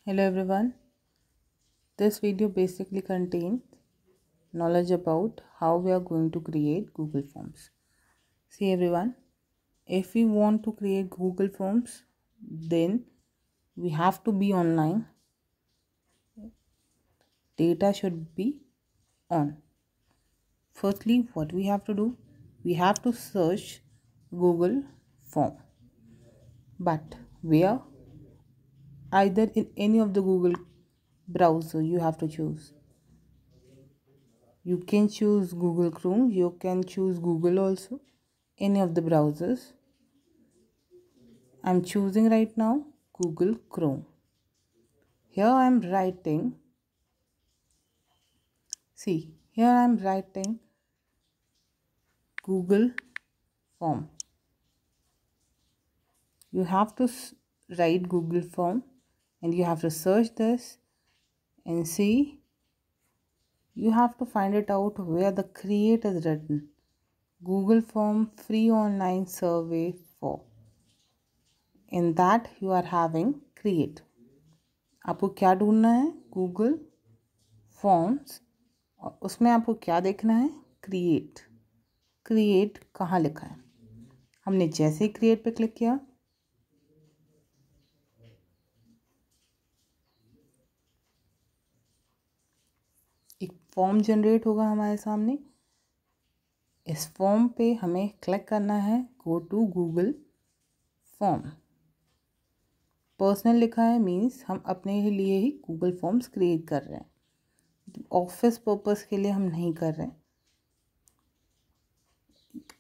Hello everyone. This video basically contains knowledge about how we are going to create Google Forms. See everyone, if we want to create Google Forms, then we have to be online. Data should be on. Firstly, what we have to do? We have to search Google Form. But where? Either in any of the Google browser you have to choose. You can choose Google Chrome, you can choose Google also, any of the browsers. I'm choosing right now Google Chrome. Here I'm writing, here I'm writing Google Form. You have to write Google Form and you have to search this and see. You have to find it out where the create is written. Google Form free online survey for. In that you are having create. आपको क्या ढूंढना है? Google forms, और उसमें आपको क्या देखना है? क्रिएट। क्रिएट कहाँ लिखा है? हमने जैसे ही क्रिएट पे क्लिक किया, एक फॉर्म जनरेट होगा हमारे सामने। इस फॉर्म पे हमें क्लिक करना है go to Google form. Personal लिखा है, मीन्स हम अपने लिए ही गूगल फॉर्म्स क्रिएट कर रहे हैं, ऑफिस पर्पस के लिए हम नहीं कर रहे हैं।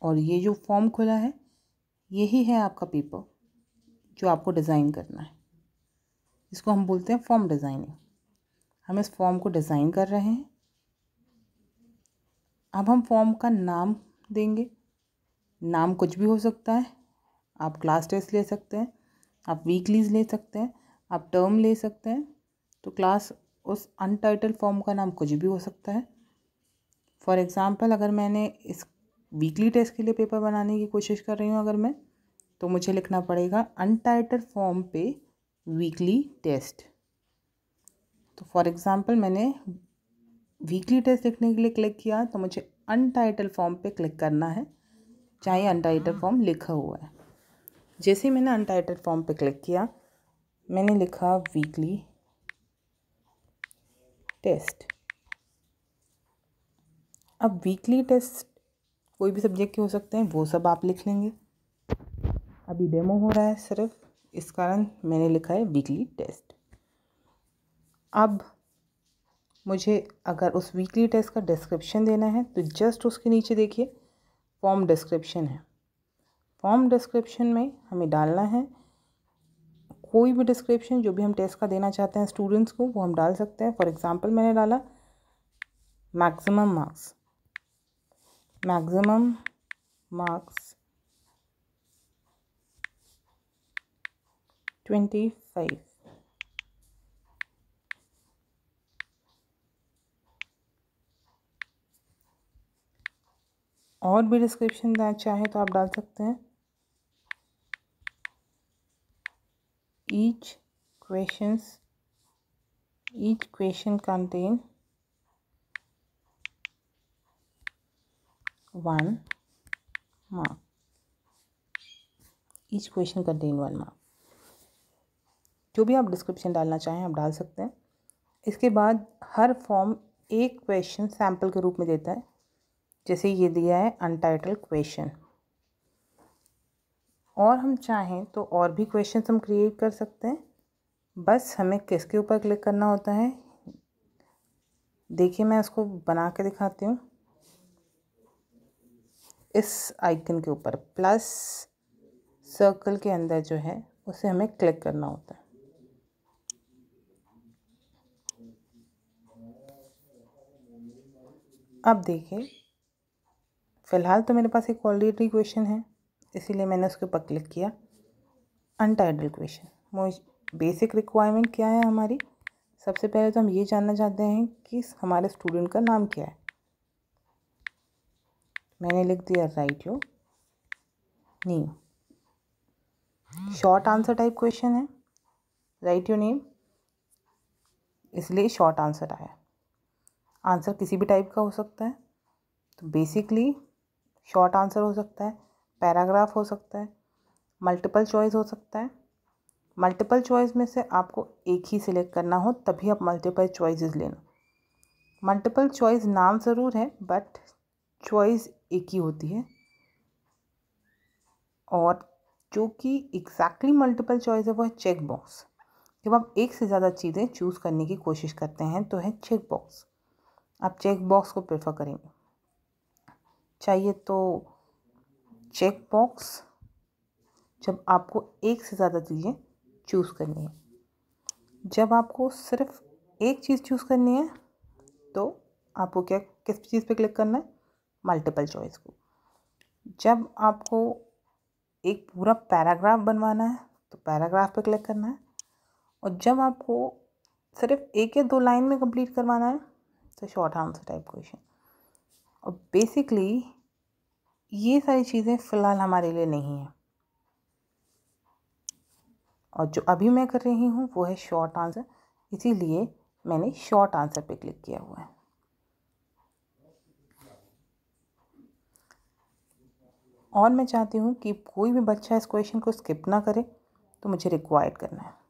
और ये जो फॉर्म खुला है, यही है आपका पेपर जो आपको डिज़ाइन करना है। इसको हम बोलते हैं फॉर्म डिज़ाइनिंग। हम इस फॉर्म को डिज़ाइन कर रहे हैं। अब हम फॉर्म का नाम देंगे। नाम कुछ भी हो सकता है। आप क्लास टेस्ट ले सकते हैं, आप वीकलीज ले सकते हैं, आप टर्म ले सकते हैं। तो क्लास उस अनटाइटल फॉर्म का नाम कुछ भी हो सकता है। फॉर एग्ज़ाम्पल, अगर मैंने इस वीकली टेस्ट के लिए पेपर बनाने की कोशिश कर रही हूँ अगर मैं, तो मुझे लिखना पड़ेगा अनटाइटल फॉर्म पे वीकली टेस्ट। तो फॉर एग्ज़ाम्पल मैंने वीकली टेस्ट लिखने के लिए क्लिक किया, तो मुझे अनटाइटल फॉर्म पे क्लिक करना है, चाहे अनटाइटल फॉर्म लिखा हुआ है। जैसे ही मैंने अनटाइटल फॉर्म पे क्लिक किया, मैंने लिखा वीकली टेस्ट। अब वीकली टेस्ट कोई भी सब्जेक्ट के हो सकते हैं, वो सब आप लिख लेंगे। अभी डेमो हो रहा है सिर्फ, इस कारण मैंने लिखा है वीकली टेस्ट। अब मुझे अगर उस वीकली टेस्ट का डिस्क्रिप्शन देना है, तो जस्ट उसके नीचे देखिए फॉर्म डिस्क्रिप्शन है। फॉर्म डिस्क्रिप्शन में हमें डालना है कोई भी डिस्क्रिप्शन जो भी हम टेस्ट का देना चाहते हैं स्टूडेंट्स को, वो हम डाल सकते हैं। फॉर एग्ज़ाम्पल मैंने डाला मैक्सिमम मार्क्स 25। और भी डिस्क्रिप्शन देना चाहे तो आप डाल सकते हैं। Each question contain 1 mark। Each question contain 1 mark। जो भी आप डिस्क्रिप्शन डालना चाहें आप डाल सकते हैं। इसके बाद हर फॉर्म एक क्वेश्चन सैम्पल के रूप में देता है। जैसे ये दिया है अनटाइटल क्वेश्चन, और हम चाहें तो और भी क्वेश्चन हम क्रिएट कर सकते हैं। बस हमें किसके ऊपर क्लिक करना होता है, देखिए मैं इसको बना के दिखाती हूँ। इस आइकन के ऊपर प्लस सर्कल के अंदर जो है उसे हमें क्लिक करना होता है। अब देखिए, फ़िलहाल तो मेरे पास एक ऑलरेडी क्वेश्चन है, इसीलिए मैंने उसके ऊपर क्लिक किया अनटाइटल क्वेश्चन। मुझे बेसिक रिक्वायरमेंट क्या है हमारी? सबसे पहले तो हम ये जानना चाहते हैं कि हमारे स्टूडेंट का नाम क्या है। मैंने लिख दिया right your name. Short answer type question है, राइट योर नेम। इसलिए शॉर्ट आंसर आया। आंसर किसी भी टाइप का हो सकता है, तो बेसिकली शॉर्ट आंसर हो सकता है, पैराग्राफ हो सकता है, मल्टीपल चॉइस हो सकता है। मल्टीपल चॉइस में से आपको एक ही सिलेक्ट करना हो तभी आप मल्टीपल चॉइसेस लेना। मल्टीपल चॉइस नाम ज़रूर है बट चॉइस एक ही होती है, और जो कि एग्जैक्टली मल्टीपल चॉइस है वो है चेक बॉक्स। जब आप एक से ज़्यादा चीज़ें चूज़ करने की कोशिश करते हैं तो है चेक बॉक्स। आप चेक बॉक्स को प्रेफर करेंगे। चाहिए तो चेक बॉक्स जब आपको एक से ज़्यादा चीज़ें चूज़ करनी है। जब आपको सिर्फ एक चीज़ चूज़ करनी है तो आपको किस चीज़ पे क्लिक करना है? मल्टीपल चॉइस को। जब आपको एक पूरा पैराग्राफ बनवाना है तो पैराग्राफ पे क्लिक करना है, और जब आपको सिर्फ एक या दो लाइन में कंप्लीट करवाना है तो शॉर्ट आंसर टाइप क्वेश्चन। और बेसिकली ये सारी चीज़ें फ़िलहाल हमारे लिए नहीं हैं, और जो अभी मैं कर रही हूँ वो है शॉर्ट आंसर, इसीलिए मैंने शॉर्ट आंसर पे क्लिक किया हुआ है। और मैं चाहती हूँ कि कोई भी बच्चा इस क्वेश्चन को स्किप ना करे, तो मुझे रिक्वायर्ड करना है।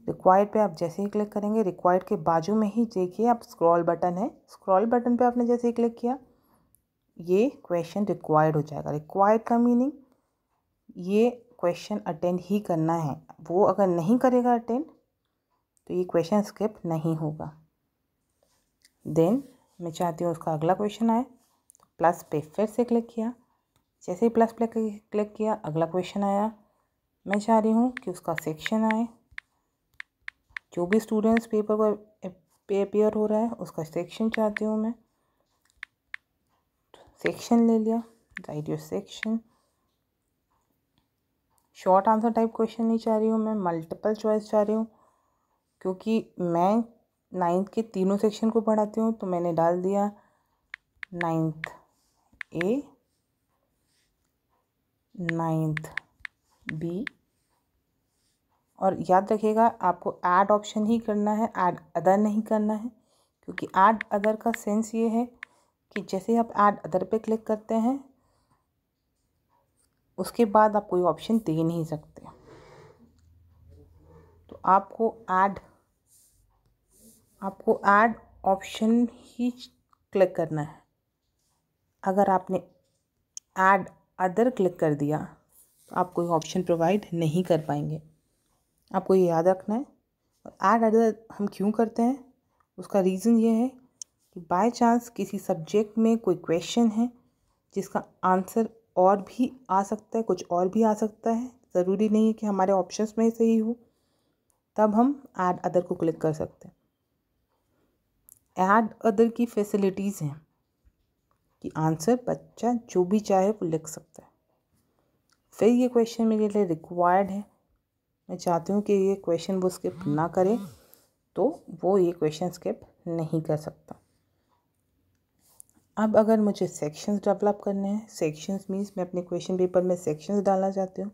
रिक्वायर्ड पे आप जैसे ही क्लिक करेंगे, रिक्वायर्ड के बाजू में ही देखिए आप स्क्रॉल बटन है, स्क्रॉल बटन पे आपने जैसे ही क्लिक किया ये क्वेश्चन रिक्वायर्ड हो जाएगा। रिक्वायर्ड का मीनिंग ये क्वेश्चन अटेंड ही करना है। वो अगर नहीं करेगा अटेंड तो ये क्वेश्चन स्किप नहीं होगा। देन मैं चाहती हूँ उसका अगला क्वेश्चन आए, तो प्लस पे फिर से क्लिक किया। जैसे ही प्लस पे क्लिक किया अगला क्वेश्चन आया। मैं चाह रही हूँ कि उसका सेक्शन आए, जो भी स्टूडेंट्स पेपर पे अपेयर हो रहा है उसका सेक्शन चाहती हूँ मैं। सेक्शन ले लिया, right your section. Short answer type question नहीं चाह रही हूँ मैं, मल्टीपल चॉइस चाह रही हूँ, क्योंकि मैं 9th के तीनों सेक्शन को पढ़ाती हूँ। तो मैंने डाल दिया 9th A, 9th B, और याद रखिएगा आपको ऐड ऑप्शन ही करना है, ऐड अदर नहीं करना है, क्योंकि ऐड अदर का सेंस ये है कि जैसे आप ऐड अदर पे क्लिक करते हैं उसके बाद आप कोई ऑप्शन दे नहीं सकते। तो आपको ऐड ऑप्शन ही क्लिक करना है। अगर आपने ऐड अदर क्लिक कर दिया तो आप कोई ऑप्शन प्रोवाइड नहीं कर पाएंगे। आपको ये याद रखना है। और ऐड अदर हम क्यों करते हैं उसका रीज़न ये है कि बाय चांस किसी सब्जेक्ट में कोई क्वेश्चन है जिसका आंसर और भी आ सकता है, कुछ और भी आ सकता है, ज़रूरी नहीं है कि हमारे ऑप्शंस में से ही हो, तब हम ऐड अदर को क्लिक कर सकते हैं। ऐड अदर की फैसिलिटीज़ हैं कि आंसर बच्चा जो भी चाहे वो लिख सकता है। फिर ये क्वेश्चन मेरे लिए रिक्वायर्ड है, मैं चाहती हूँ कि ये क्वेश्चन वो स्किप ना करे, तो वो ये क्वेश्चन स्किप नहीं कर सकता। अब अगर मुझे सेक्शंस डेवलप करने हैं, सेक्शंस मीन्स मैं अपने क्वेश्चन पेपर में सेक्शंस डालना चाहती हूँ,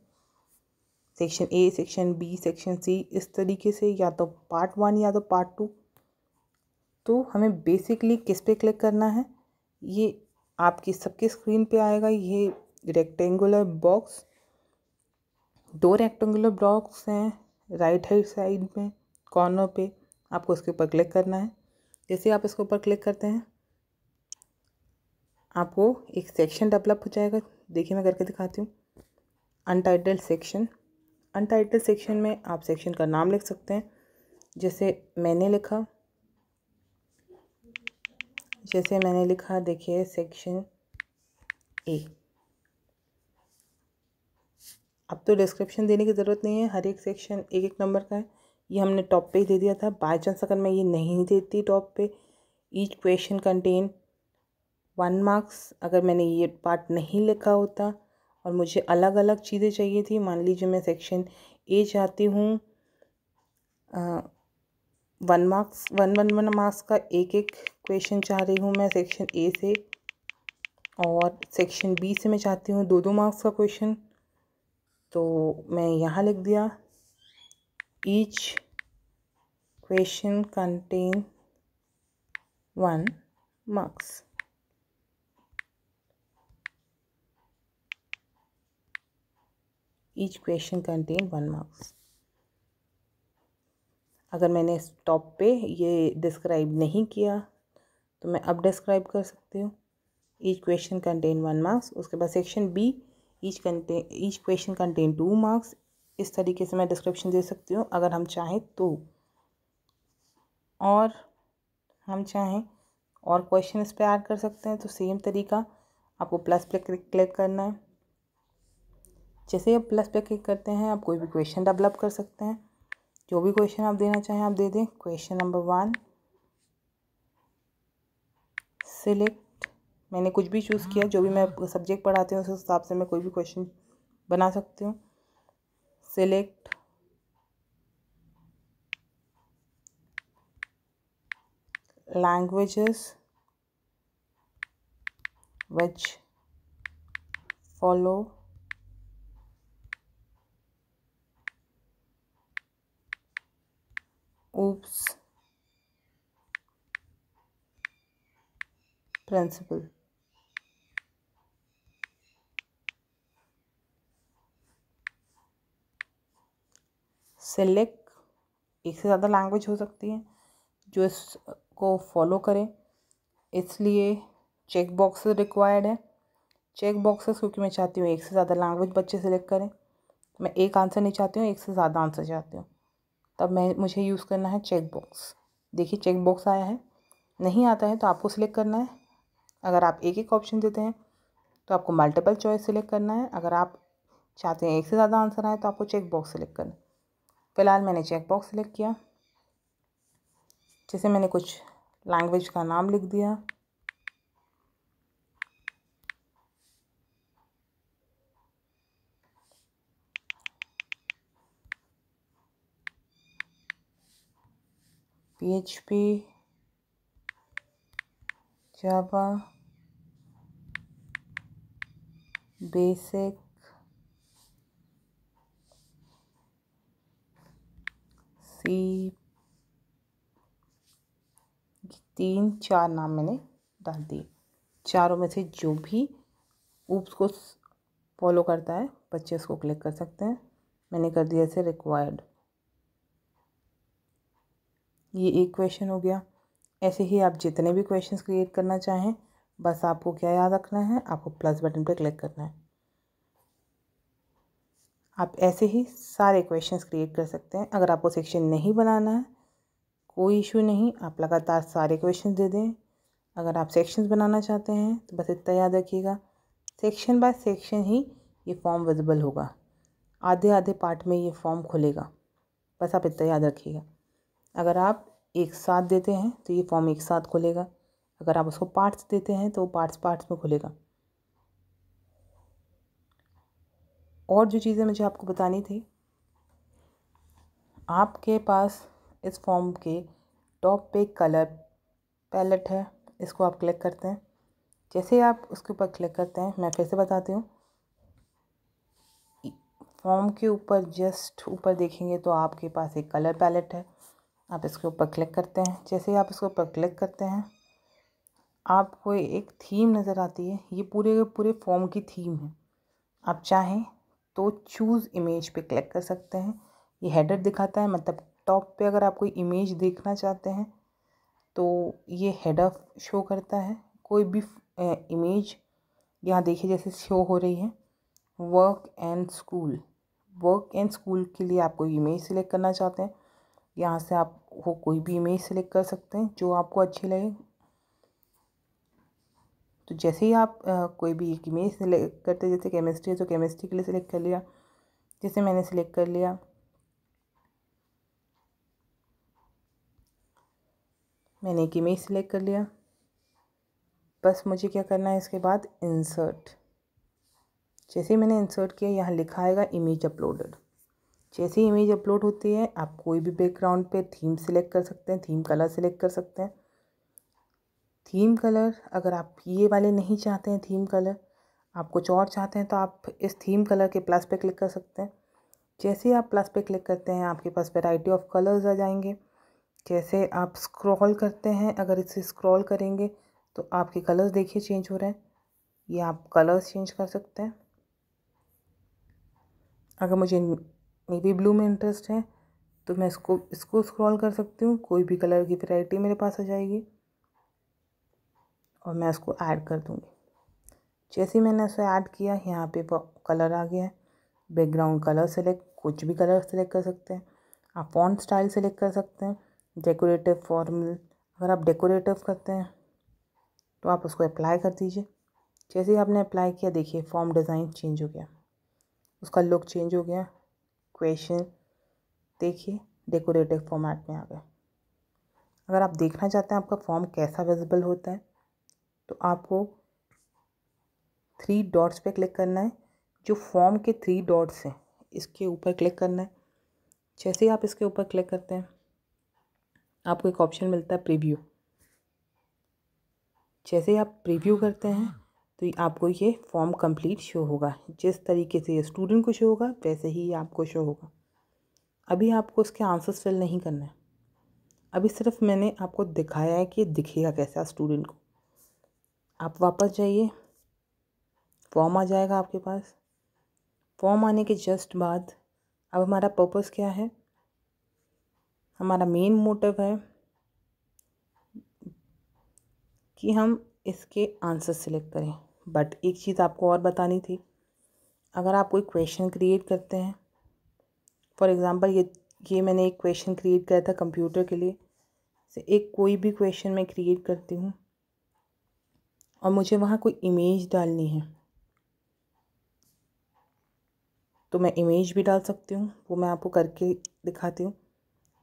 section A, section B, section C, इस तरीके से, या तो पार्ट 1 या तो पार्ट 2। तो हमें बेसिकली किस पे क्लिक करना है, ये आपकी सबके स्क्रीन पे आएगा। ये रेक्टेंगुलर बॉक्स, 2 रेक्टेंगुलर बॉक्स हैं राइट हैंड साइड में कॉर्नर पे, आपको उसके ऊपर क्लिक करना है। जैसे आप इसके ऊपर क्लिक करते हैं आपको एक सेक्शन डेवलप हो जाएगा। देखिए मैं करके दिखाती हूँ। अनटाइटल्ड सेक्शन, अनटाइटल्ड सेक्शन में आप सेक्शन का नाम लिख सकते हैं। जैसे मैंने लिखा देखिए सेक्शन A। अब तो डिस्क्रिप्शन देने की ज़रूरत नहीं है, हर एक सेक्शन एक एक नंबर का है। ये हमने टॉप पे ही दे दिया था। बाय चांस अगर मैं ये नहीं देती टॉप पे, ईच क्वेश्चन कंटेन 1 मार्क्स, अगर मैंने ये पार्ट नहीं लिखा होता और मुझे अलग अलग चीज़ें चाहिए थी, मान लीजिए मैं सेक्शन A चाहती हूँ 1 मार्क्स का एक एक क्वेश्चन चाह रही हूँ मैं सेक्शन A से, और सेक्शन B से मैं चाहती हूँ 2-2 मार्क्स का क्वेश्चन, तो मैं यहाँ लिख दिया each question contain 1 marks. Each question contain 1 marks. अगर मैंने टॉप पे ये डिस्क्राइब नहीं किया तो मैं अब डिस्क्राइब कर सकती हूँ. Each question contain 1 marks. उसके बाद section B, each question contain 2 marks. इस तरीके से मैं डिस्क्रिप्शन दे सकती हूँ अगर हम चाहें तो. और हम चाहें और क्वेश्चन इस पर ऐड कर सकते हैं तो सेम तरीका आपको प्लस पे क्लिक करना है. जैसे आप प्लस पे क्लिक करते हैं आप कोई भी क्वेश्चन डेवलप कर सकते हैं. जो भी क्वेश्चन आप देना चाहें आप दे दें. Question number 1 select. मैंने कुछ भी चूज़ किया, जो भी मैं सब्जेक्ट पढ़ाती हूँ उस हिसाब से मैं कोई भी क्वेश्चन बना सकती हूँ. Select languages which follow OOPS principle. Select एक से ज़्यादा लैंग्वेज हो सकती है जो इसको फॉलो करें, इसलिए चेक बॉक्सेस रिक्वायर्ड है. चेक बॉक्सेस क्योंकि मैं चाहती हूँ एक से ज़्यादा लैंग्वेज बच्चे सेलेक्ट करें. मैं एक आंसर नहीं चाहती हूँ, एक से ज़्यादा आंसर चाहती हूँ. तब मुझे यूज़ करना है चेक बॉक्स. देखिए चेक बॉक्स आया है. नहीं आता है तो आपको सिलेक्ट करना है. अगर आप एक एक ऑप्शन देते हैं तो आपको मल्टीपल चॉइस सिलेक्ट करना है. अगर आप चाहते हैं एक से ज़्यादा आंसर आए तो आपको चेक बॉक्स सिलेक्ट करना है. फ़िलहाल मैंने चेक बॉक्स सिलेक्ट किया. जैसे मैंने कुछ लैंग्वेज का नाम लिख दिया. PHP, जावा, बेसिक, सी. 3-4 नाम मैंने डाल दिए. चारों में से जो भी ऊप्स को फॉलो करता है बच्चे उसको क्लिक कर सकते हैं. मैंने कर दिया इसे रिक्वायर्ड. ये एक क्वेश्चन हो गया. ऐसे ही आप जितने भी क्वेश्चंस क्रिएट करना चाहें बस आपको क्या याद रखना है, आपको प्लस बटन पर क्लिक करना है. आप ऐसे ही सारे क्वेश्चंस क्रिएट कर सकते हैं. अगर आपको सेक्शन नहीं बनाना है कोई इशू नहीं, आप लगातार सारे क्वेश्चन दे दें. अगर आप सेक्शंस बनाना चाहते हैं तो बस इतना याद रखिएगा, सेक्शन बाय सेक्शन ही ये फॉर्म विजिबल होगा. आधे आधे पार्ट में ये फॉर्म खुलेगा. बस आप इतना याद रखिएगा. अगर आप एक साथ देते हैं तो ये फॉर्म एक साथ खुलेगा. अगर आप उसको पार्ट्स देते हैं तो वो पार्ट्स में खुलेगा. और जो चीज़ें मुझे आपको बतानी थी, आपके पास इस फॉर्म के टॉप पे कलर पैलेट है. इसको आप क्लिक करते हैं. जैसे आप उसके ऊपर क्लिक करते हैं, मैं फिर से बताती हूँ, फॉर्म के ऊपर जस्ट ऊपर देखेंगे तो आपके पास एक कलर पैलेट है. आप इसके ऊपर क्लिक करते हैं. जैसे ही आप इसके ऊपर क्लिक करते हैं आपको एक थीम नज़र आती है. ये पूरे फॉर्म की थीम है. आप चाहें तो चूज़ इमेज पे क्लिक कर सकते हैं. ये हेडर दिखाता है, मतलब टॉप पे अगर आप कोई इमेज देखना चाहते हैं तो ये हेडर शो करता है. कोई भी इमेज यहाँ देखिए जैसे शो हो रही है. वर्क एंड स्कूल के लिए आप कोई इमेज सेलेक्ट करना चाहते हैं, यहाँ से आप वो कोई भी इमेज सेलेक्ट कर सकते हैं जो आपको अच्छी लगे. तो जैसे ही आप कोई भी एक इमेज सेलेक्ट करते हैं, जैसे केमिस्ट्री है तो केमिस्ट्री के लिए सिलेक्ट कर लिया. जैसे मैंने सिलेक्ट कर लिया. मैंने एक इमेज सेलेक्ट कर लिया. बस मुझे क्या करना है इसके बाद इंसर्ट. जैसे ही मैंने इंसर्ट किया यहाँ लिखा आएगा इमेज अपलोडेड. जैसे ही इमेज अपलोड होती है आप कोई भी बैकग्राउंड पे थीम सेलेक्ट कर सकते हैं, थीम कलर सेलेक्ट कर सकते हैं. थीम कलर अगर आप ये वाले नहीं चाहते हैं, थीम कलर आप कुछ और चाहते हैं तो आप इस थीम कलर के प्लस पे क्लिक कर सकते हैं. जैसे ही आप प्लस पे क्लिक करते हैं आपके पास वैरायटी ऑफ कलर्स आ जाएंगे. कैसे आप स्क्रॉल करते हैं, अगर इसे स्क्रॉल करेंगे तो आपके कलर्स देखिए चेंज हो रहे हैं। ये आप कलर्स चेंज कर सकते हैं। अगर मुझे नेवी ब्लू में इंटरेस्ट है तो मैं इसको स्क्रॉल कर सकती हूँ। कोई भी कलर की वैरायटी मेरे पास आ जाएगी और मैं उसको ऐड कर दूँगी। जैसे ही मैंने उसे ऐड किया, यहाँ पे कलर आ गया है। बैकग्राउंड कलर सेलेक्ट, कुछ भी कलर सेलेक्ट कर सकते हैं आप। फॉन्ट स्टाइल सेलेक्ट कर सकते हैं, डेकोरेटिव, फॉर्मल। अगर आप डेकोरेटिव करते हैं तो आप उसको अप्लाई कर दीजिए। जैसे ही आपने अप्लाई किया, देखिए फॉर्म डिज़ाइन चेंज हो गया, उसका लुक चेंज हो गया। क्वेश्चन देखिए डेकोरेटिव फॉर्मेट में आ गया। अगर आप देखना चाहते हैं आपका फॉर्म कैसा विजिबल होता है तो आपको 3 डॉट्स पे क्लिक करना है। जो फॉर्म के 3 डॉट्स हैं इसके ऊपर क्लिक करना है। जैसे ही आप इसके ऊपर क्लिक करते हैं आपको एक ऑप्शन मिलता है प्रीव्यू। जैसे ही आप प्रीव्यू करते हैं तो आपको ये फॉर्म कंप्लीट शो होगा। जिस तरीके से ये स्टूडेंट को शो होगा वैसे ही आपको शो होगा। अभी आपको उसके आंसर्स फिल नहीं करना है, अभी सिर्फ मैंने आपको दिखाया है कि दिखेगा कैसा स्टूडेंट को। आप वापस जाइए, फॉर्म आ जाएगा आपके पास। फॉर्म आने के जस्ट बाद अब हमारा पर्पस क्या है, हमारा मेन मोटिव है कि हम इसके आंसर सेलेक्ट करें। बट एक चीज़ आपको और बतानी थी, अगर आप कोई क्वेश्चन क्रिएट करते हैं, फॉर एग्ज़ाम्पल ये मैंने एक क्वेश्चन क्रिएट किया था कंप्यूटर के लिए। से एक कोई भी क्वेश्चन मैं क्रिएट करती हूँ और मुझे वहाँ कोई इमेज डालनी है तो मैं इमेज भी डाल सकती हूँ। वो मैं आपको करके दिखाती हूँ।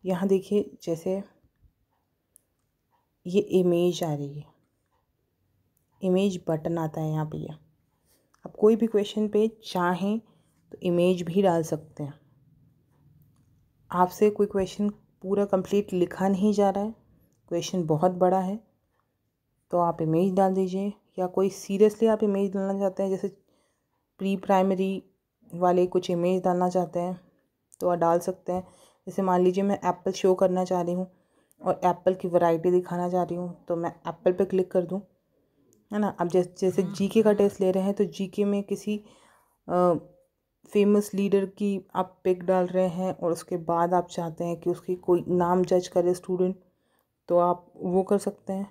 यहाँ देखिए, जैसे ये इमेज आ रही है, इमेज बटन आता है यहाँ पे। ये आप कोई भी क्वेश्चन पे चाहें तो इमेज भी डाल सकते हैं। आपसे कोई क्वेश्चन पूरा कंप्लीट लिखा नहीं जा रहा है, क्वेश्चन बहुत बड़ा है, तो आप इमेज डाल दीजिए। या कोई सीरियसली आप इमेज डालना चाहते हैं, जैसे प्री प्राइमरी वाले कुछ इमेज डालना चाहते हैं तो आप डाल सकते हैं। जैसे मान लीजिए मैं एप्पल शो करना चाह रही हूँ और एप्पल की वैरायटी दिखाना चाह रही हूँ तो मैं एप्पल पे क्लिक कर दूँ, है ना। अब जैसे जीके का टेस्ट ले रहे हैं तो जीके में किसी फेमस लीडर की आप पिक डाल रहे हैं और उसके बाद आप चाहते हैं कि उसकी कोई नाम जज करे स्टूडेंट, तो आप वो कर सकते हैं,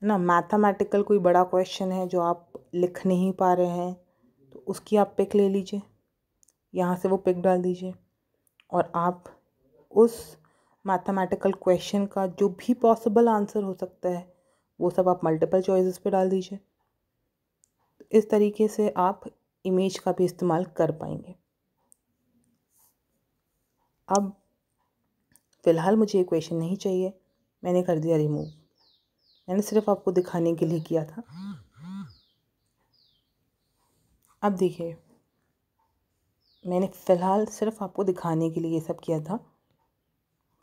है ना। मैथमेटिकल कोई बड़ा क्वेश्चन है जो आप लिख नहीं पा रहे हैं तो उसकी आप पिक ले लीजिए, यहाँ से वो पिक डाल दीजिए और आप उस मैथमेटिकल क्वेश्चन का जो भी पॉसिबल आंसर हो सकता है वो सब आप मल्टीपल चॉइसेस पे डाल दीजिए। इस तरीके से आप इमेज का भी इस्तेमाल कर पाएंगे। अब फ़िलहाल मुझे ये क्वेश्चन नहीं चाहिए, मैंने कर दिया रिमूव। मैंने सिर्फ आपको दिखाने के लिए किया था। अब देखिए, मैंने फ़िलहाल सिर्फ आपको दिखाने के लिए ये सब किया था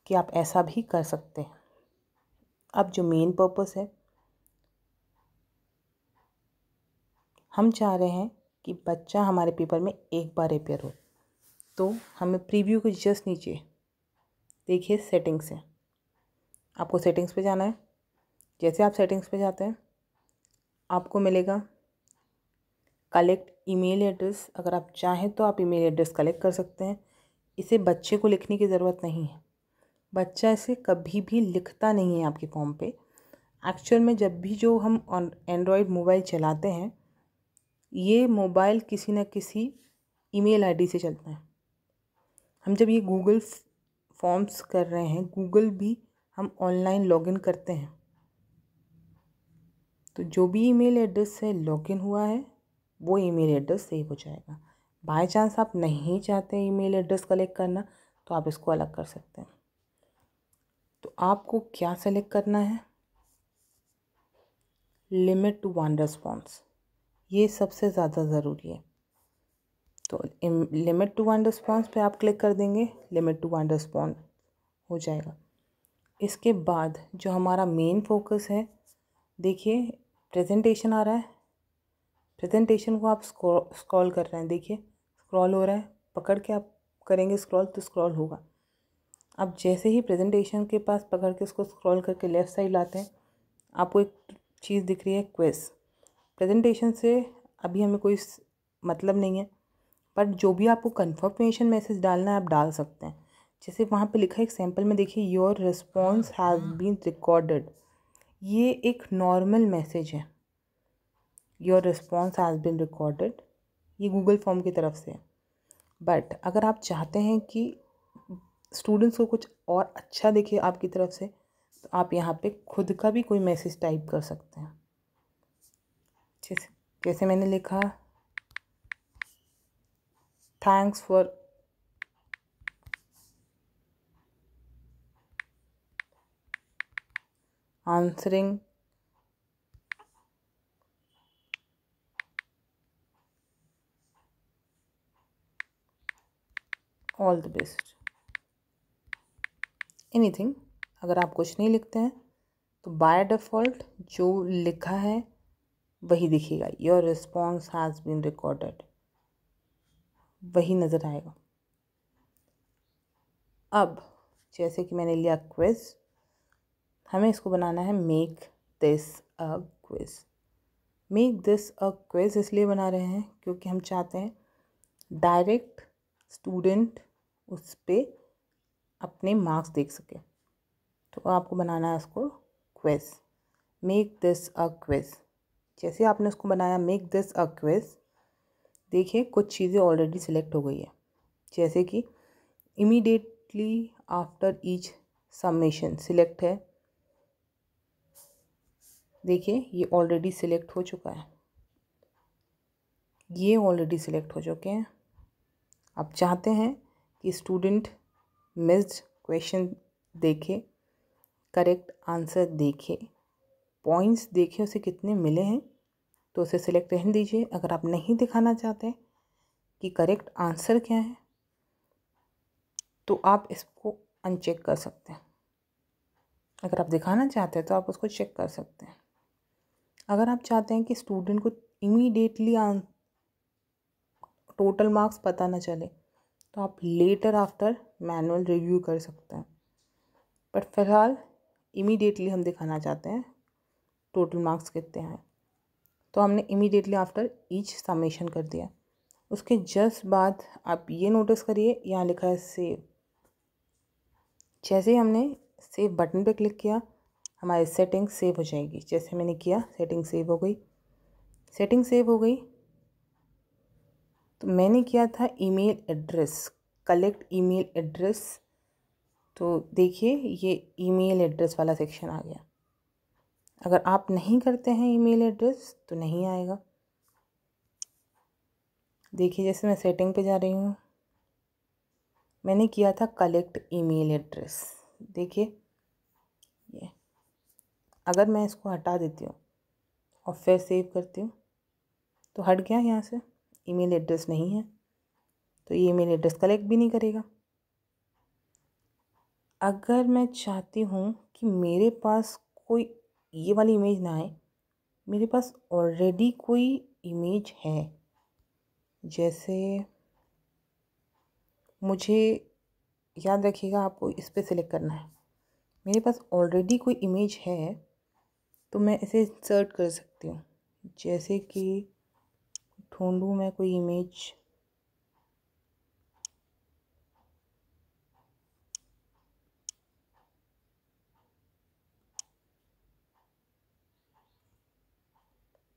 कि आप ऐसा भी कर सकते हैं। अब जो मेन पर्पस है, हम चाह रहे हैं कि बच्चा हमारे पेपर में एक बार अपेयर हो, तो हमें प्रीव्यू के जस्ट नीचे देखिए सेटिंग्स है, आपको सेटिंग्स पे जाना है। जैसे आप सेटिंग्स पे जाते हैं आपको मिलेगा कलेक्ट ईमेल एड्रेस। अगर आप चाहें तो आप ईमेल एड्रेस कलेक्ट कर सकते हैं। इसे बच्चे को लिखने की ज़रूरत नहीं है, बच्चा इसे कभी भी लिखता नहीं है आपके फॉर्म पे। एक्चुअल में जब भी जो हम एंड्रॉयड मोबाइल चलाते हैं, ये मोबाइल किसी न किसी ईमेल आईडी से चलता है। हम जब ये गूगल फॉर्म्स कर रहे हैं, गूगल भी हम ऑनलाइन लॉगिन करते हैं, तो जो भी ईमेल एड्रेस से लॉगिन हुआ है वो ईमेल एड्रेस सेव हो जाएगा। बाय चांस आप नहीं चाहते ईमेल एड्रेस कलेक्ट करना तो आप इसको अलग कर सकते हैं। तो आपको क्या सेलेक्ट करना है, लिमिट टू 1 रिस्पॉन्स, ये सबसे ज़्यादा ज़रूरी है। तो लिमिट टू 1 रिस्पॉन्स पे आप क्लिक कर देंगे, लिमिट टू 1 रिस्पॉन्स हो जाएगा। इसके बाद जो हमारा मेन फोकस है, देखिए प्रेजेंटेशन आ रहा है, प्रेजेंटेशन को आप स्क्रॉल कर रहे हैं, देखिए स्क्रॉल हो रहा है, पकड़ के आप करेंगे स्क्रॉल तो स्क्रॉल होगा। अब जैसे ही प्रेजेंटेशन के पास पकड़ के उसको स्क्रॉल करके लेफ़्ट साइड लाते हैं, आपको एक चीज़ दिख रही है क्विज़। प्रेजेंटेशन से अभी हमें कोई मतलब नहीं है, पर जो भी आपको कंफर्मेशन मैसेज डालना है आप डाल सकते हैं। जैसे वहाँ पे लिखा है एग्जाम्पल में, देखिए your response has been recorded. ये एक नॉर्मल मैसेज है, your response has been recorded, ये गूगल फॉर्म की तरफ से है। बट अगर आप चाहते हैं कि स्टूडेंट्स को कुछ और अच्छा दिखे आपकी तरफ से, तो आप यहाँ पे खुद का भी कोई मैसेज टाइप कर सकते हैं। जैसे मैंने लिखा, thanks for answering all the best, anything. अगर आप कुछ नहीं लिखते हैं तो बाय डिफ़ॉल्ट जो लिखा है वही दिखेगा, your response has been recorded, वही नज़र आएगा। अब जैसे कि मैंने लिया क्विज़, हमें इसको बनाना है make this a quiz. Make this a quiz इसलिए बना रहे हैं क्योंकि हम चाहते हैं डायरेक्ट स्टूडेंट उस पर अपने मार्क्स देख सके। तो आपको बनाना है उसको quiz, make this a quiz. जैसे आपने उसको बनाया मेक दिस अ क्विज़, देखिए कुछ चीज़ें ऑलरेडी सिलेक्ट हो गई है। जैसे कि immediately after each submission select है, देखिए ये ऑलरेडी सिलेक्ट हो चुका है, ये ऑलरेडी सिलेक्ट हो चुके हैं। आप चाहते हैं कि स्टूडेंट मिस्ड क्वेश्चन देखे, करेक्ट आंसर देखे, पॉइंट्स देखे उसे कितने मिले हैं, तो उसे सिलेक्ट रहने दीजिए। अगर आप नहीं दिखाना चाहते कि करेक्ट आंसर क्या है, तो आप इसको अनचेक कर सकते हैं। अगर आप दिखाना चाहते हैं तो आप उसको चेक कर सकते हैं। अगर आप चाहते हैं कि स्टूडेंट को इमीडिएटली टोटल मार्क्स पता ना चले, तो आप लेटर आफ्टर मैनुअल रिव्यू कर सकते हैं। बट फ़िलहाल इमीडिएटली हम दिखाना चाहते हैं टोटल मार्क्स कितने आए, तो हमने इमीडिएटली आफ्टर ईच समेशन कर दिया। उसके जस्ट बाद आप ये नोटिस करिए, यहाँ लिखा है सेव। जैसे ही हमने सेव बटन पे क्लिक किया, हमारी सेटिंग सेव हो जाएगी। जैसे मैंने किया, सेटिंग सेव हो गई। सेटिंग सेव हो गई तो मैंने किया था email address, collect email address. तो देखिए ये ईमेल एड्रेस वाला सेक्शन आ गया। अगर आप नहीं करते हैं ईमेल एड्रेस तो नहीं आएगा। देखिए जैसे मैं सेटिंग पे जा रही हूँ, मैंने किया था कलेक्ट ईमेल एड्रेस। देखिए ये, अगर मैं इसको हटा देती हूँ और फिर सेव करती हूँ तो हट गया, यहाँ से ईमेल एड्रेस नहीं है, तो ये ईमेल एड्रेस कलेक्ट भी नहीं करेगा। अगर मैं चाहती हूँ कि मेरे पास कोई ये वाली इमेज ना आए, मेरे पास ऑलरेडी कोई इमेज है, जैसे मुझे याद रखिएगा आपको इस पर सिलेक्ट करना है। मेरे पास ऑलरेडी कोई इमेज है तो मैं इसे इंसर्ट कर सकती हूँ। जैसे कि ढूंढूँ मैं कोई इमेज,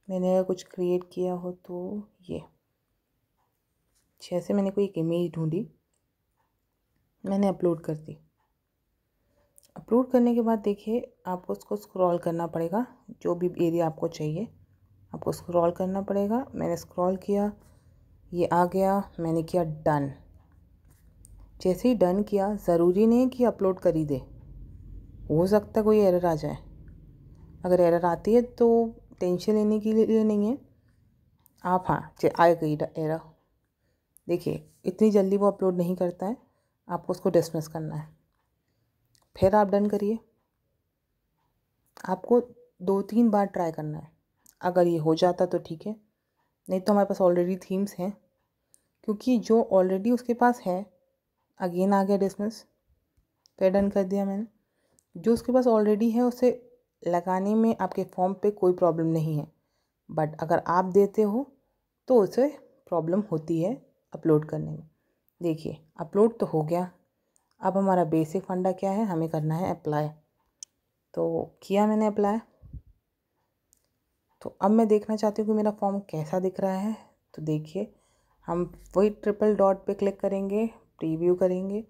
मैंने अगर कुछ क्रिएट किया हो तो ये, जैसे मैंने कोई एक इमेज ढूंढी, मैंने अपलोड कर दी। अपलोड करने के बाद देखिए आपको उसको स्क्रॉल करना पड़ेगा, जो भी एरिया आपको चाहिए आपको स्क्रॉल करना पड़ेगा। मैंने स्क्रॉल किया, ये आ गया, मैंने किया डन। जैसे ही डन किया, ज़रूरी नहीं है कि अपलोड कर ही दे, हो सकता है कोई एरर आ जाए। अगर एरर आती है तो टेंशन लेने के लिए नहीं है आप, हाँ आ गई एरर, देखिए इतनी जल्दी वो अपलोड नहीं करता है, आपको उसको डिसमिस करना है। फिर आप डन करिए। आपको 2-3 बार ट्राई करना है। अगर ये हो जाता तो ठीक है, नहीं तो हमारे पास ऑलरेडी थीम्स हैं, क्योंकि जो ऑलरेडी उसके पास है, अगेन आ गया डिसमिस, पे डन कर दिया मैंने। जो उसके पास ऑलरेडी है उसे लगाने में आपके फॉर्म पे कोई प्रॉब्लम नहीं है, बट अगर आप देते हो तो उसे प्रॉब्लम होती है अपलोड करने में। देखिए अपलोड तो हो गया। अब हमारा बेसिक फंडा क्या है, हमें करना है अप्लाई। तो किया मैंने अप्लाई। तो अब मैं देखना चाहती हूँ कि मेरा फॉर्म कैसा दिख रहा है। तो देखिए हम वही ट्रिपल डॉट पे क्लिक करेंगे, प्रीव्यू करेंगे,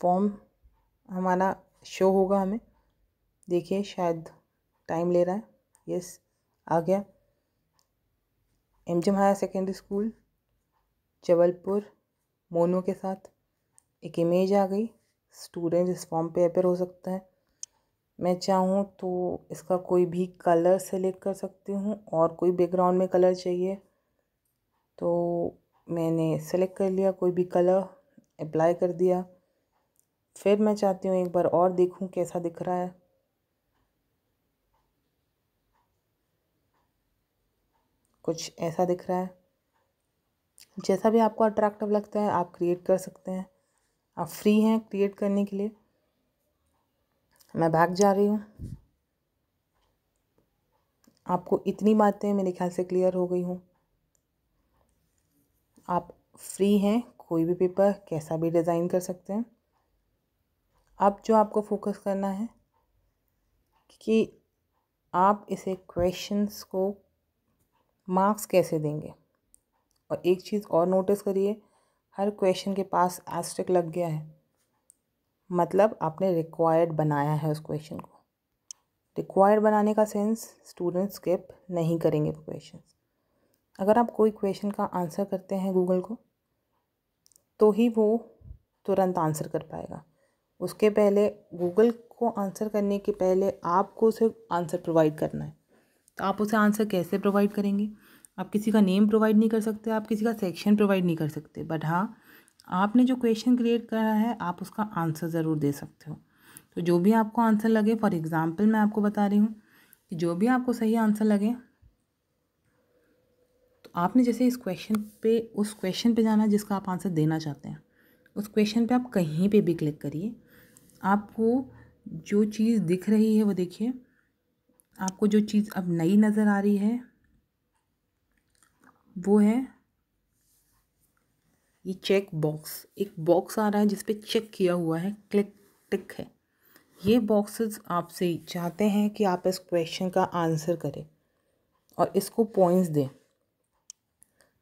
फॉर्म हमारा शो होगा हमें। देखिए शायद टाइम ले रहा है। यस, आ गया। MGM higher secondary school Jabalpur mono के साथ एक इमेज आ गई। स्टूडेंट इस फॉर्म पे अपेयर हो सकता है। मैं चाहूँ तो इसका कोई भी कलर सेलेक्ट कर सकती हूँ, और कोई बैकग्राउंड में कलर चाहिए तो मैंने सेलेक्ट कर लिया कोई भी कलर, अप्लाई कर दिया। फिर मैं चाहती हूँ एक बार और देखूँ कैसा दिख रहा है। कुछ ऐसा दिख रहा है। जैसा भी आपको अट्रैक्टिव लगता है आप क्रिएट कर सकते हैं। आप फ्री हैं क्रिएट करने के लिए। मैं बैक जा रही हूँ। आपको इतनी बातें मेरे ख्याल से क्लियर हो गई हूँ। आप फ्री हैं, कोई भी पेपर कैसा भी डिज़ाइन कर सकते हैं। अब जो आपको फोकस करना है कि आप इसे क्वेश्चंस को मार्क्स कैसे देंगे। और एक चीज़ और नोटिस करिए, हर क्वेश्चन के पास एस्टेरिक लग गया है, मतलब आपने रिक्वायर्ड बनाया है उस क्वेश्चन को। रिक्वायर्ड बनाने का सेंस स्टूडेंट स्किप नहीं करेंगे क्वेश्चन। अगर आप कोई क्वेश्चन का आंसर करते हैं गूगल को तो ही वो तुरंत आंसर कर पाएगा। उसके पहले गूगल को आंसर करने के पहले आपको उसे आंसर प्रोवाइड करना है। तो आप उसे आंसर कैसे प्रोवाइड करेंगे? आप किसी का नेम प्रोवाइड नहीं कर सकते, आप किसी का सेक्शन प्रोवाइड नहीं कर सकते, बट हाँ आपने जो क्वेश्चन क्रिएट करा है आप उसका आंसर ज़रूर दे सकते हो। तो जो भी आपको आंसर लगे, फॉर एग्ज़ाम्पल मैं आपको बता रही हूँ कि जो भी आपको सही आंसर लगे तो आपने जैसे इस क्वेश्चन पे उस क्वेश्चन पे जाना जिसका आप आंसर देना चाहते हैं। उस क्वेश्चन पे आप कहीं पे भी क्लिक करिए, आपको जो चीज़ दिख रही है वो देखिए। आपको जो चीज़ अब नई नज़र आ रही है वो है ये चेक बॉक्स। एक बॉक्स आ रहा है जिस पे चेक किया हुआ है, क्लिक टिक है। ये बॉक्सेस आपसे चाहते हैं कि आप इस क्वेश्चन का आंसर करें और इसको पॉइंट्स दें।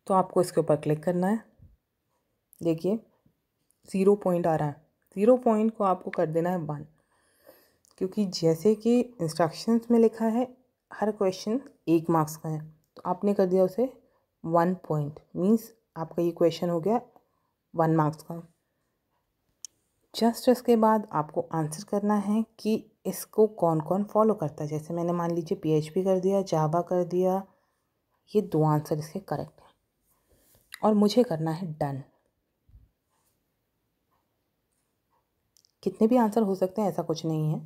तो आपको इसके ऊपर क्लिक करना है। देखिए 0 पॉइंट आ रहा है। 0 पॉइंट को आपको कर देना है 1, क्योंकि जैसे कि इंस्ट्रक्शंस में लिखा है हर क्वेश्चन 1 मार्क्स का है, तो आपने कर दिया उसे 1 पॉइंट। मीन्स आपका ये क्वेश्चन हो गया 1 मार्क्स का। जस्ट इसके बाद आपको आंसर करना है कि इसको कौन कौन फॉलो करता है। जैसे मैंने मान लीजिए PHP कर दिया, जावा कर दिया, ये 2 आंसर इसके करेक्ट हैं और मुझे करना है डन। कितने भी आंसर हो सकते हैं ऐसा कुछ नहीं है,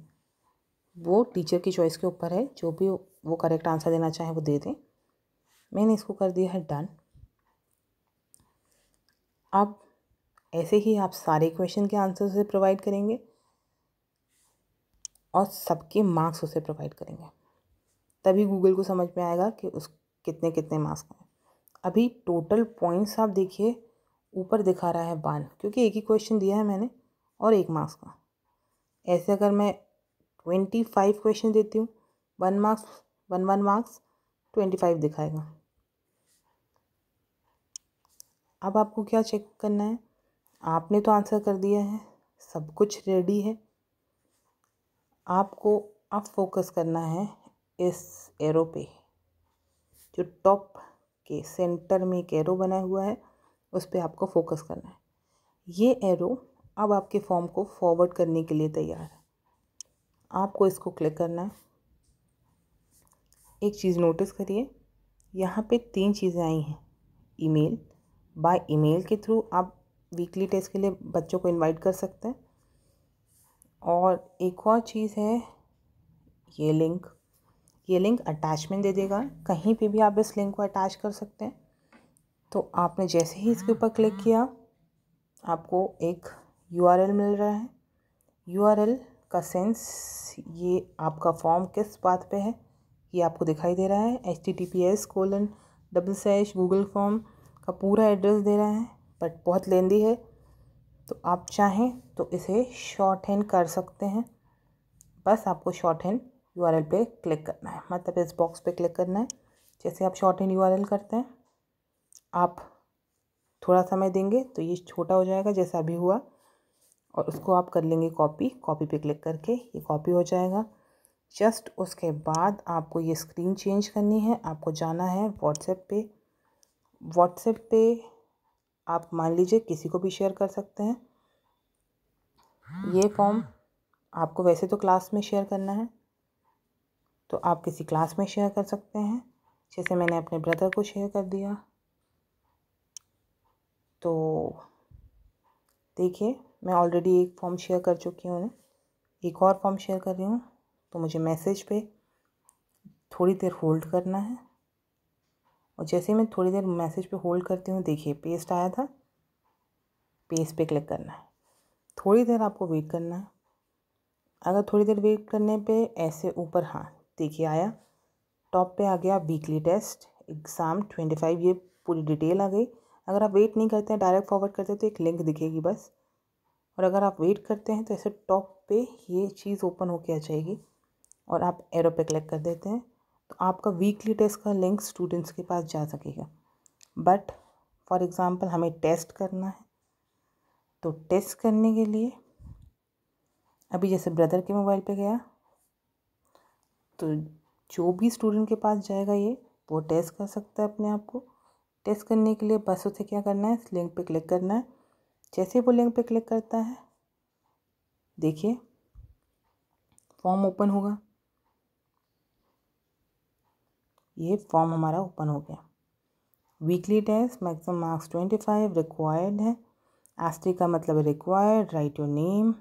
वो टीचर की चॉइस के ऊपर है। जो भी वो करेक्ट आंसर देना चाहे वो दे दें। मैंने इसको कर दिया है डन। अब ऐसे ही आप सारे क्वेश्चन के आंसर उसे प्रोवाइड करेंगे और सबके मार्क्स उसे प्रोवाइड करेंगे, तभी गूगल को समझ में आएगा कि उस कितने कितने मार्क्स का है। अभी टोटल पॉइंट्स आप देखिए ऊपर दिखा रहा है 1, क्योंकि एक ही क्वेश्चन दिया है मैंने और 1 मार्क्स का। ऐसे अगर मैं 25 क्वेश्चन देती हूँ, 1 मार्क्स 1 मार्क्स 25 दिखाएगा। अब आपको क्या चेक करना है, आपने तो आंसर कर दिया है, सब कुछ रेडी है। आपको अब फोकस करना है इस एरो पे, जो टॉप के सेंटर में एक एरो बना हुआ है उस पर आपको फोकस करना है। ये एरो अब आपके फॉर्म को फॉरवर्ड करने के लिए तैयार है। आपको इसको क्लिक करना है। एक चीज़ नोटिस करिए, यहाँ पे 3 चीज़ें आई हैं। ईमेल, बाय ईमेल के थ्रू आप वीकली टेस्ट के लिए बच्चों को इनवाइट कर सकते हैं। और एक और चीज़ है ये लिंक। ये लिंक अटैचमेंट दे देगा, कहीं पे भी आप इस लिंक को अटैच कर सकते हैं। तो आपने जैसे ही इसके ऊपर क्लिक किया आपको एक URL मिल रहा है। URL का सेंस, ये आपका फॉर्म किस बात पे है ये आपको दिखाई दे रहा है। https:// गूगल फॉर्म का पूरा एड्रेस दे रहा है, बट बहुत लेंदी है, तो आप चाहें तो इसे शॉर्ट हैंड कर सकते हैं। बस आपको शॉर्ट हैंड URL पे क्लिक करना है, मतलब इस बॉक्स पे क्लिक करना है। जैसे आप शॉर्ट हैंड URL करते हैं, आप थोड़ा समय देंगे तो ये छोटा हो जाएगा जैसा अभी हुआ, और उसको आप कर लेंगे कॉपी पे क्लिक करके ये कॉपी हो जाएगा। जस्ट उसके बाद आपको ये स्क्रीन चेंज करनी है, आपको जाना है व्हाट्सएप पे आप मान लीजिए किसी को भी शेयर कर सकते हैं। ये फॉर्म आपको वैसे तो क्लास में शेयर करना है, तो आप किसी क्लास में शेयर कर सकते हैं। जैसे मैंने अपने ब्रदर को शेयर कर दिया, तो देखिए मैं ऑलरेडी एक फॉर्म शेयर कर चुकी हूँ, एक और फॉर्म शेयर कर रही हूँ। तो मुझे मैसेज पे थोड़ी देर होल्ड करना है, और जैसे मैं थोड़ी देर मैसेज पे होल्ड करती हूँ, देखिए पेस्ट आया था, पेस्ट पे क्लिक करना है। थोड़ी देर आपको वेट करना है। अगर थोड़ी देर वेट करने पे ऐसे ऊपर, हाँ देखिए आया, टॉप पे आ गया वीकली टेस्ट एग्ज़ाम 25, ये पूरी डिटेल आ गई। अगर आप वेट नहीं करते हैं, डायरेक्ट फॉरवर्ड करते हैं, तो एक लिंक दिखेगी बस। और अगर आप वेट करते हैं तो ऐसे टॉप पे ये चीज़ ओपन होके आ जाएगी, और आप एरो पे क्लिक कर देते हैं, तो आपका वीकली टेस्ट का लिंक स्टूडेंट्स के पास जा सकेगा। बट फॉर एग्ज़ाम्पल हमें टेस्ट करना है, तो टेस्ट करने के लिए अभी जैसे ब्रदर के मोबाइल पे गया, तो जो भी स्टूडेंट के पास जाएगा ये वो टेस्ट कर सकता है अपने आप को। टेस्ट करने के लिए बस उसे क्या करना है, इस लिंक पे क्लिक करना है। जैसे वो लिंक पे क्लिक करता है, देखिए फॉर्म ओपन होगा। ये फॉर्म हमारा ओपन हो गया। Weekly test maximum marks 25 required है। एस्ट्रिक का मतलब है required. Write your name,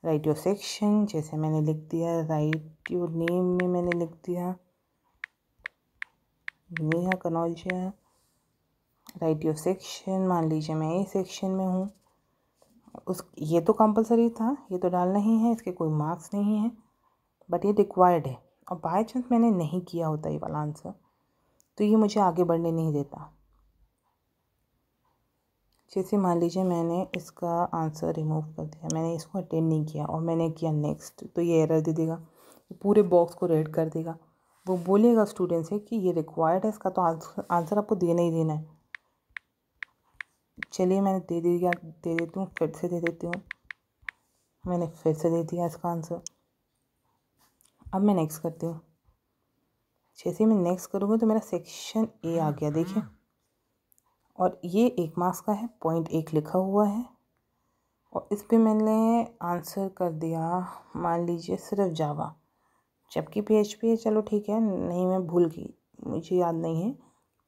write your section, जैसे मैंने लिख दिया राइट योर नेम में मैंने लिख दिया Neha Kanaujia. Write your section, मान लीजिए मैं ए सेक्शन में हूँ। ये तो कंपलसरी था, ये तो डालना ही है, इसके कोई मार्क्स नहीं है, बट ये रिक्वायर्ड है। और बाय चांस मैंने नहीं किया होता ये वाला आंसर, तो ये मुझे आगे बढ़ने नहीं देता। जैसे मान लीजिए मैंने इसका आंसर रिमूव कर दिया, मैंने इसको अटेंड नहीं किया और मैंने किया नेक्स्ट, तो ये एरर दे देगा, पूरे बॉक्स को रेड कर देगा। वो बोलेगा स्टूडेंट से कि ये रिक्वायर्ड है, इसका तो आंसर आपको देना ही देना है। चलिए मैंने दे देती हूँ, फिर से दे देती हूँ। मैंने फिर से दे दिया इसका आंसर। अब मैं नेक्स्ट करती हूँ। जैसे मैं नेक्स्ट करूँगी तो मेरा सेक्शन ए आ गया, देखिए, और ये 1 मार्क्स का है, 0.1 लिखा हुआ है। और इस पे मैंने आंसर कर दिया मान लीजिए सिर्फ जावा, जबकि PHP है, चलो ठीक है, नहीं मैं भूल गई, मुझे याद नहीं है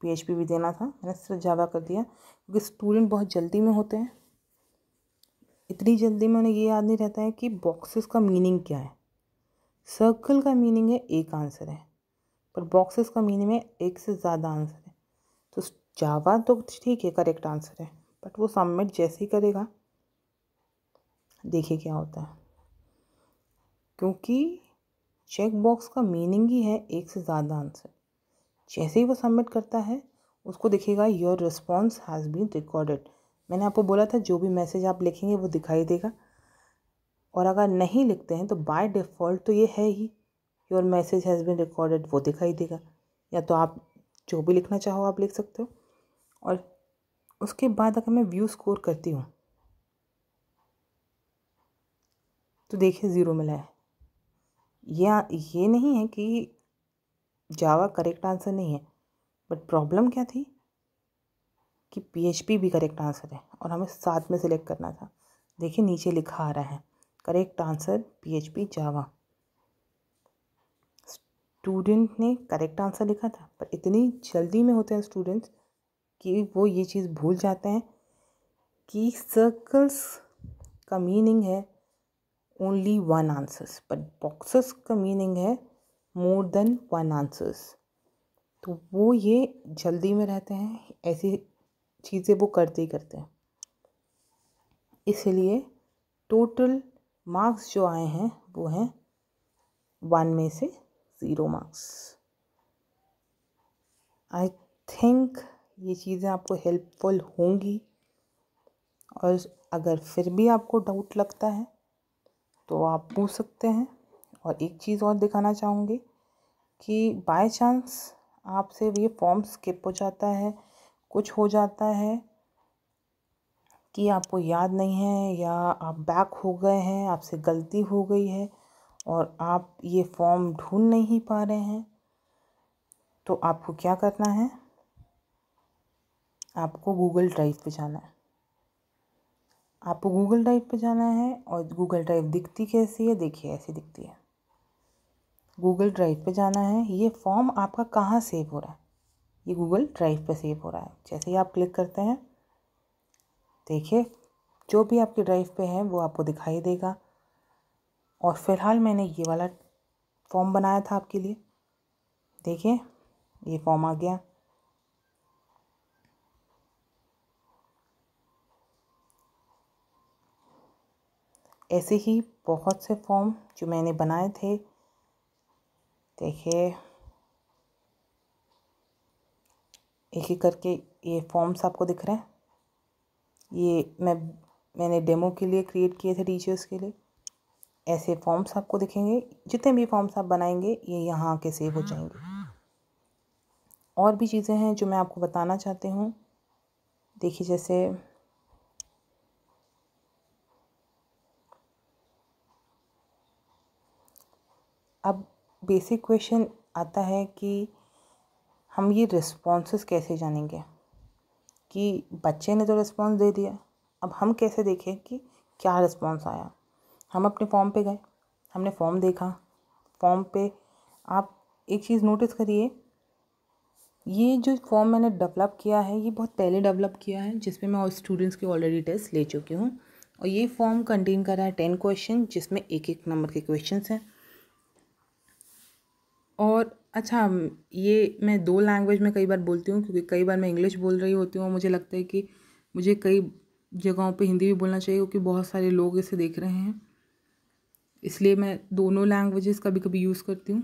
PHP भी देना था, मैंने सिर्फ जावा कर दिया, क्योंकि स्टूडेंट बहुत जल्दी में होते हैं। इतनी जल्दी में उन्हें ये याद नहीं रहता है कि बॉक्सेस का मीनिंग क्या है। सर्कल का मीनिंग है एक आंसर है, पर बॉक्सेस का मीनिंग है एक से ज़्यादा आंसर है। तो जावा तो ठीक है, करेक्ट आंसर है, बट वो सबमिट जैसे ही करेगा, देखिए क्या होता है, क्योंकि चेक बॉक्स का मीनिंग ही है एक से ज़्यादा आंसर। जैसे ही वो सबमिट करता है, उसको दिखेगा your response has been recorded. मैंने आपको बोला था जो भी मैसेज आप लिखेंगे वो दिखाई देगा, और अगर नहीं लिखते हैं तो बाय डिफ़ॉल्ट तो ये है ही your message has been recorded, वो दिखाई देगा। या तो आप जो भी लिखना चाहो आप लिख सकते हो। और उसके बाद अगर मैं व्यू स्कोर करती हूँ, तो देखिए 0 मिला है। ये नहीं है कि जावा करेक्ट आंसर नहीं है, बट प्रॉब्लम क्या थी कि PHP भी करेक्ट आंसर है, और हमें साथ में सिलेक्ट करना था। देखिए नीचे लिखा आ रहा है करेक्ट आंसर PHP जावा। स्टूडेंट ने करेक्ट आंसर लिखा था, पर इतनी जल्दी में होते हैं स्टूडेंट्स कि वो ये चीज़ भूल जाते हैं कि सर्कल्स का मीनिंग है ओनली 1 आंसर्स, बट बॉक्सेस का मीनिंग है मोर देन 1 आंसर्स। तो वो ये जल्दी में रहते हैं, ऐसी चीज़ें वो करते ही करते हैं। इसलिए टोटल मार्क्स जो आए हैं वो हैं 1 में से 0 मार्क्स। आई थिंक ये चीज़ें आपको हेल्पफुल होंगी, और अगर फिर भी आपको डाउट लगता है तो आप पूछ सकते हैं। और एक चीज़ और दिखाना चाहूँगी कि बाय चांस आपसे ये फॉर्म स्किप हो जाता है, कुछ हो जाता है कि आपको याद नहीं है या आप बैक हो गए हैं, आपसे गलती हो गई है और आप ये फॉर्म ढूंढ नहीं पा रहे हैं, तो आपको क्या करना है, आपको गूगल ड्राइव पे जाना है। आपको गूगल ड्राइव पे जाना है, और गूगल ड्राइव दिखती कैसी है, देखिए ऐसी दिखती है। गूगल ड्राइव पे जाना है। ये फॉर्म आपका कहाँ सेव हो रहा है, ये गूगल ड्राइव पे सेव हो रहा है। जैसे ही आप क्लिक करते हैं, देखिए जो भी आपके ड्राइव पे है वो आपको दिखाई देगा। और फ़िलहाल मैंने ये वाला फॉर्म बनाया था आपके लिए, देखिए ये फॉर्म आ गया। ऐसे ही बहुत से फॉर्म जो मैंने बनाए थे, देखिए एक एक करके ये फॉर्म्स आपको दिख रहे हैं। ये मैंने डेमो के लिए क्रिएट किए थे, टीचर्स के लिए। ऐसे फॉर्म्स आपको दिखेंगे, जितने भी फॉर्म्स आप बनाएंगे ये यहाँ आके सेव हो जाएंगे। और भी चीज़ें हैं जो मैं आपको बताना चाहती हूँ। देखिए जैसे अब बेसिक क्वेश्चन आता है कि हम ये रिस्पॉन्सेस कैसे जानेंगे, कि बच्चे ने तो रिस्पॉन्स दे दिया, अब हम कैसे देखें कि क्या रिस्पॉन्स आया। हम अपने फॉर्म पे गए, हमने फॉर्म देखा, फॉर्म पे आप एक चीज़ नोटिस करिए, ये जो फॉर्म मैंने डेवलप किया है ये बहुत पहले डेवलप किया है, जिसमें मैं और स्टूडेंट्स के ऑलरेडी टेस्ट ले चुकी हूँ। और ये फॉर्म कंटेन कर रहा है 10 क्वेश्चन, जिसमें एक एक नंबर के क्वेश्चंस हैं। और अच्छा, ये मैं 2 लैंग्वेज में कई बार बोलती हूँ, क्योंकि कई बार मैं इंग्लिश बोल रही होती हूँ और मुझे लगता है कि मुझे कई जगहों पे हिंदी भी बोलना चाहिए, क्योंकि बहुत सारे लोग इसे देख रहे हैं, इसलिए मैं दोनों लैंग्वेजेस कभी कभी यूज़ करती हूँ।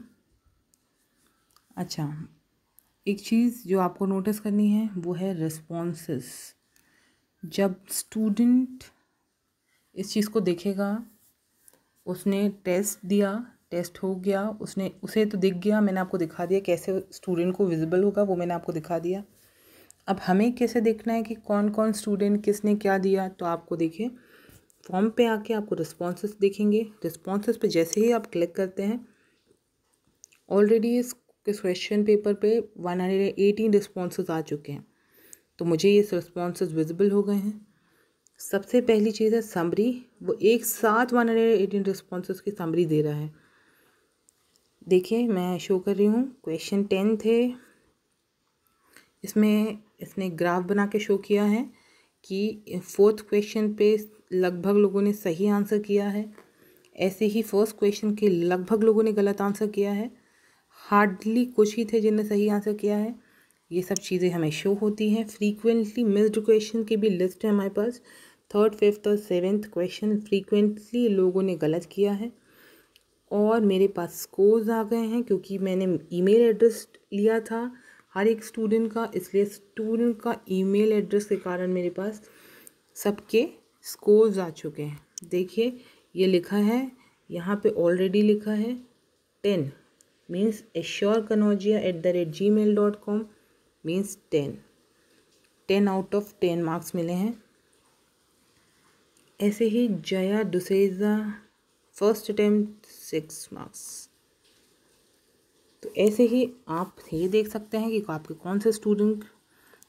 अच्छा, एक चीज़ जो आपको नोटिस करनी है वो है रिस्पॉन्सेस। जब स्टूडेंट इस चीज़ को देखेगा, उसने टेस्ट दिया, टेस्ट हो गया, उसे तो दिख गया, मैंने आपको दिखा दिया कैसे स्टूडेंट को विजिबल होगा, वो मैंने आपको दिखा दिया। अब हमें कैसे देखना है कि कौन कौन स्टूडेंट किसने क्या दिया, तो आपको देखिए फॉर्म पे आके आपको रिस्पॉन्सेस दिखेंगे। रिस्पॉन्सेस पे जैसे ही आप क्लिक करते हैं, ऑलरेडी इस क्वेश्चन पेपर पे 118 रिस्पॉन्सेस आ चुके हैं, तो मुझे ये रिस्पॉन्सेस विजिबल हो गए हैं। सबसे पहली चीज़ है समरी, वो एक साथ 118 रिस्पॉन्सेस की समरी दे रहा है। देखिए मैं शो कर रही हूँ, क्वेश्चन 10 थे, इसमें इसने ग्राफ बना के शो किया है कि 4th क्वेश्चन पे लगभग लोगों ने सही आंसर किया है, ऐसे ही 1st क्वेश्चन के लगभग लोगों ने गलत आंसर किया है, हार्डली कुछ ही थे जिन्होंने सही आंसर किया है। ये सब चीज़ें हमें शो होती हैं। फ्रीक्वेंटली मिस्ड क्वेश्चन की भी लिस्ट है हमारे पास। 3rd 5th और 7th क्वेश्चन फ्रीक्वेंटली लोगों ने गलत किया है। और मेरे पास स्कोर्स आ गए हैं, क्योंकि मैंने ईमेल एड्रेस लिया था हर एक स्टूडेंट का, इसलिए स्टूडेंट का ईमेल एड्रेस के कारण मेरे पास सबके स्कोर्स आ चुके हैं। देखिए ये लिखा है यहाँ पे, ऑलरेडी लिखा है 10 means assurekanojia@gmail.com means 10 out of 10 marks मिले हैं। ऐसे ही Jaya Duseja first attempt 6 marks. तो ऐसे ही आप ये देख सकते हैं कि आपके कौन से स्टूडेंट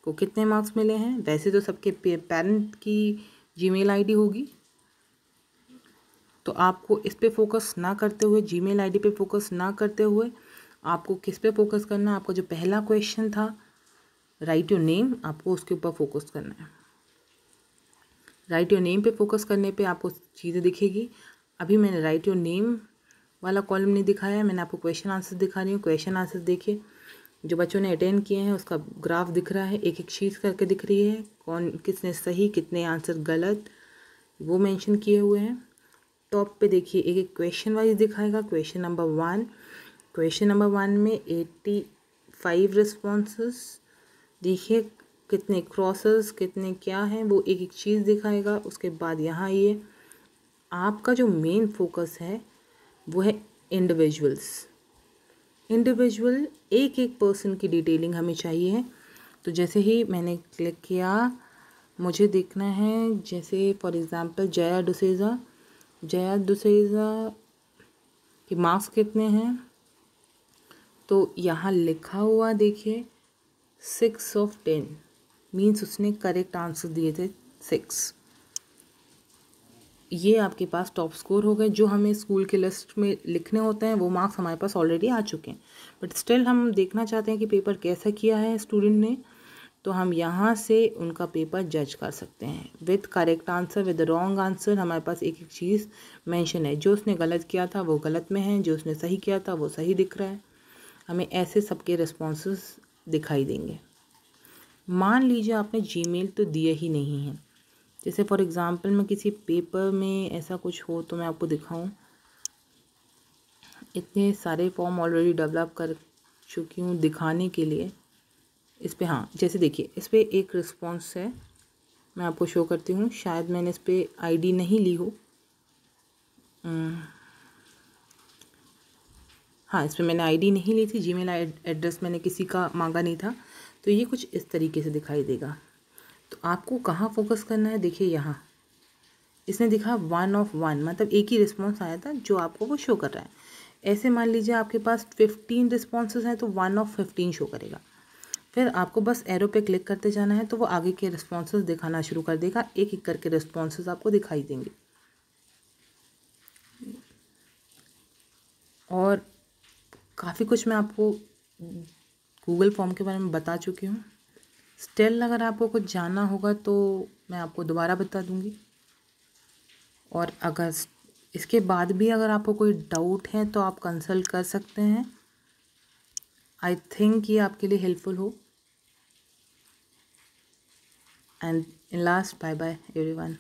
को कितने मार्क्स मिले हैं। वैसे तो सबके पेरेंट की जीमेल आईडी होगी, तो आपको इस पे फोकस ना करते हुए, जीमेल आईडी पे फोकस ना करते हुए, आपको किस पे फोकस करना है, आपका जो पहला क्वेश्चन था राइट योर नेम, आपको उसके ऊपर फोकस करना है। राइट योर नेम पे फोकस करने पे आपको चीज़ें दिखेगी। अभी मैंने राइट योर नेम वाला कॉलम नहीं दिखाया है, मैंने आपको क्वेश्चन आंसर दिखा रही हूँ। क्वेश्चन आंसर देखिए, जो बच्चों ने अटेंड किए हैं उसका ग्राफ दिख रहा है, एक एक चीज़ करके दिख रही है, कौन किसने सही, कितने आंसर गलत, वो मेंशन किए हुए हैं। टॉप पे देखिए एक एक क्वेश्चन वाइज दिखाएगा। क्वेश्चन नंबर 1 में 85 रिस्पॉन्सेस। देखिए कितने क्रॉसेस, कितने क्या हैं, वो एक एक चीज़ दिखाएगा। उसके बाद यहाँ ये आपका जो मेन फोकस है वो है इंडिविजुअल एक एक पर्सन की डिटेलिंग हमें चाहिए। तो जैसे ही मैंने क्लिक किया मुझे देखना है, जैसे फॉर एग्ज़ाम्पल जया डुसेजा के मार्क्स कितने हैं, तो यहाँ लिखा हुआ देखिए 6/10 मीन्स उसने करेक्ट आंसर दिए थे 6। ये आपके पास टॉप स्कोर हो गए। जो हमें स्कूल के लिस्ट में लिखने होते हैं वो मार्क्स हमारे पास ऑलरेडी आ चुके हैं, बट स्टिल हम देखना चाहते हैं कि पेपर कैसा किया है स्टूडेंट ने, तो हम यहाँ से उनका पेपर जज कर सकते हैं। With correct answer, with wrong answer हमारे पास एक एक चीज़ मेंशन है। जो उसने गलत किया था वो गलत में है, जो उसने सही किया था वो सही दिख रहा है। हमें ऐसे सबके रिस्पॉन्सेस दिखाई देंगे। मान लीजिए आपने जीमेल तो दिया ही नहीं है, जैसे फॉर एग्ज़ाम्पल मैं किसी पेपर में ऐसा कुछ हो तो मैं आपको दिखाऊं। इतने सारे फॉर्म ऑलरेडी डेवलप कर चुकी हूँ दिखाने के लिए। इस पे हाँ, जैसे देखिए इस पे एक रिस्पॉन्स है, मैं आपको शो करती हूँ। शायद मैंने इस पे आईडी नहीं ली हो। हाँ, इस पे मैंने आईडी नहीं ली थी, जीमेल एड्रेस मैंने किसी का मांगा नहीं था। तो ये कुछ इस तरीके से दिखाई देगा। तो आपको कहाँ फोकस करना है, देखिए यहाँ इसने दिखा 1 of 1, मतलब एक ही रिस्पॉन्स आया था जो आपको वो शो कर रहा है। ऐसे मान लीजिए आपके पास 15 रिस्पॉन्सेज हैं तो 1 of 15 शो करेगा। फिर आपको बस एरो पे क्लिक करते जाना है तो वो आगे के रिस्पॉन्सेज दिखाना शुरू कर देगा। एक एक करके रिस्पॉन्सेज आपको दिखाई देंगे। और काफ़ी कुछ मैं आपको गूगल फॉर्म के बारे में बता चुकी हूँ। स्टिल अगर आपको कुछ जानना होगा तो मैं आपको दोबारा बता दूँगी। और अगर इसके बाद भी अगर आपको कोई डाउट है तो आप कंसल्ट कर सकते हैं। आई थिंक ये आपके लिए हेल्पफुल हो। And in last, bye bye everyone.